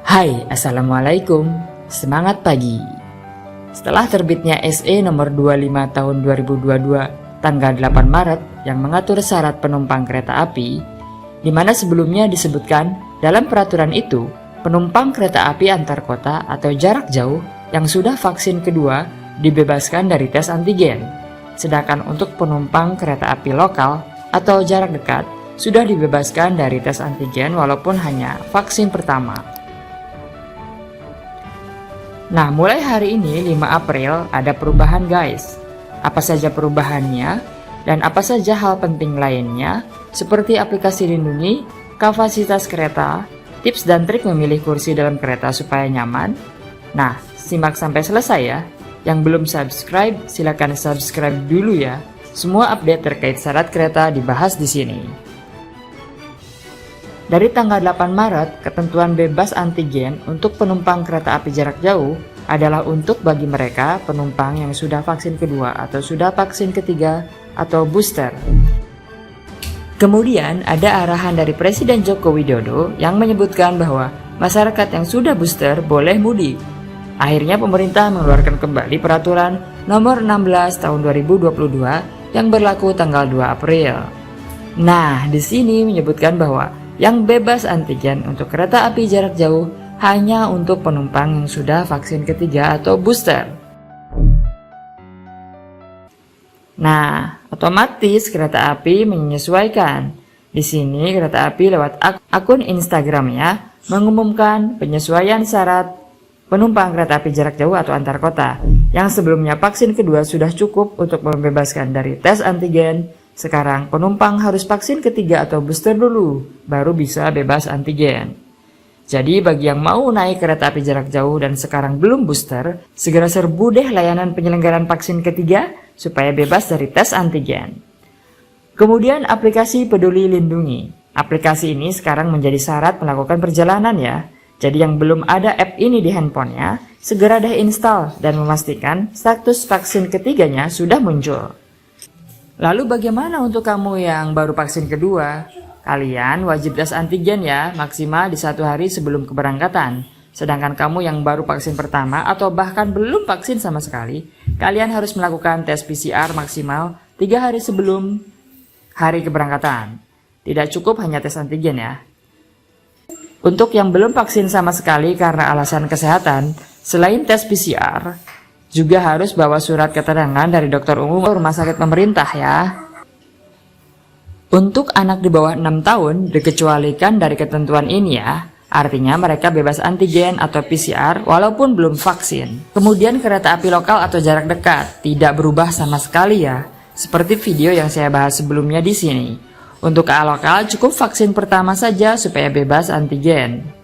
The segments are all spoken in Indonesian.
Hai, Assalamualaikum. Semangat pagi. Setelah terbitnya SE nomor 25 tahun 2022 tanggal 8 Maret yang mengatur syarat penumpang kereta api, di mana sebelumnya disebutkan dalam peraturan itu, penumpang kereta api antar kota atau jarak jauh yang sudah vaksin kedua dibebaskan dari tes antigen. Sedangkan untuk penumpang kereta api lokal atau jarak dekat sudah dibebaskan dari tes antigen walaupun hanya vaksin pertama. Nah, mulai hari ini 5 April ada perubahan guys. Apa saja perubahannya dan apa saja hal penting lainnya seperti aplikasi lindungi, kapasitas kereta, tips dan trik memilih kursi dalam kereta supaya nyaman. Nah, simak sampai selesai ya. Yang belum subscribe, silakan subscribe dulu ya. Semua update terkait syarat kereta dibahas di sini. Dari tanggal 8 Maret, ketentuan bebas antigen untuk penumpang kereta api jarak jauh adalah untuk bagi mereka penumpang yang sudah vaksin kedua atau sudah vaksin ketiga atau booster. Kemudian ada arahan dari Presiden Joko Widodo yang menyebutkan bahwa masyarakat yang sudah booster boleh mudik. Akhirnya pemerintah mengeluarkan kembali peraturan nomor 16 tahun 2022 yang berlaku tanggal 2 April. Nah, di sini menyebutkan bahwa yang bebas antigen untuk kereta api jarak jauh hanya untuk penumpang yang sudah vaksin ketiga atau booster. Nah, otomatis kereta api menyesuaikan. Di sini kereta api lewat akun Instagramnya mengumumkan penyesuaian syarat penumpang kereta api jarak jauh atau antar kota yang sebelumnya vaksin kedua sudah cukup untuk membebaskan dari tes antigen. Sekarang penumpang harus vaksin ketiga atau booster dulu, baru bisa bebas antigen. Jadi bagi yang mau naik kereta api jarak jauh dan sekarang belum booster, segera serbu deh layanan penyelenggaraan vaksin ketiga supaya bebas dari tes antigen. Kemudian aplikasi Peduli Lindungi. Aplikasi ini sekarang menjadi syarat melakukan perjalanan ya. Jadi yang belum ada app ini di handphonenya, segera deh install dan memastikan status vaksin ketiganya sudah muncul. Lalu bagaimana untuk kamu yang baru vaksin kedua? Kalian wajib tes antigen ya, maksimal di 1 hari sebelum keberangkatan. Sedangkan kamu yang baru vaksin pertama atau bahkan belum vaksin sama sekali, kalian harus melakukan tes PCR maksimal 3 hari sebelum hari keberangkatan. Tidak cukup hanya tes antigen ya. Untuk yang belum vaksin sama sekali karena alasan kesehatan, selain tes PCR, juga harus bawa surat keterangan dari dokter umum rumah sakit pemerintah ya. Untuk anak di bawah 6 tahun dikecualikan dari ketentuan ini ya. Artinya mereka bebas antigen atau PCR walaupun belum vaksin. Kemudian kereta api lokal atau jarak dekat tidak berubah sama sekali ya. Seperti video yang saya bahas sebelumnya di sini. Untuk KA lokal cukup vaksin pertama saja supaya bebas antigen.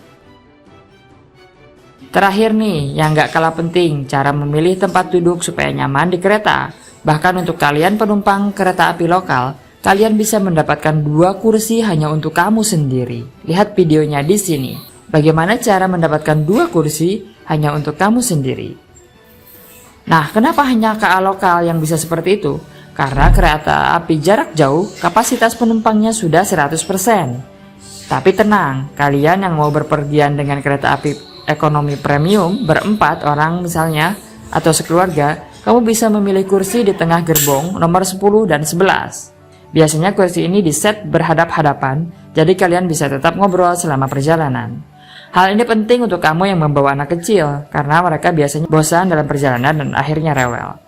Terakhir nih, yang gak kalah penting, cara memilih tempat duduk supaya nyaman di kereta. Bahkan untuk kalian penumpang kereta api lokal, kalian bisa mendapatkan 2 kursi hanya untuk kamu sendiri. Lihat videonya di sini. Bagaimana cara mendapatkan 2 kursi hanya untuk kamu sendiri. Nah, kenapa hanya KA lokal yang bisa seperti itu? Karena kereta api jarak jauh, kapasitas penumpangnya sudah 100%. Tapi tenang, kalian yang mau berpergian dengan kereta api ekonomi premium berempat orang misalnya atau sekeluarga, kamu bisa memilih kursi di tengah gerbong nomor 10 dan 11. Biasanya kursi ini diset berhadap-hadapan, jadi kalian bisa tetap ngobrol selama perjalanan. Hal ini penting untuk kamu yang membawa anak kecil, karena mereka biasanya bosan dalam perjalanan dan akhirnya rewel.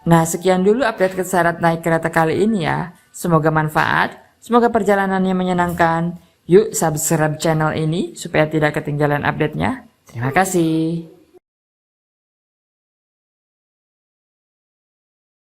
Nah, sekian dulu update syarat naik kereta kali ini ya. Semoga manfaat, semoga perjalanannya menyenangkan. Yuk subscribe channel ini supaya tidak ketinggalan update-nya. Terima kasih.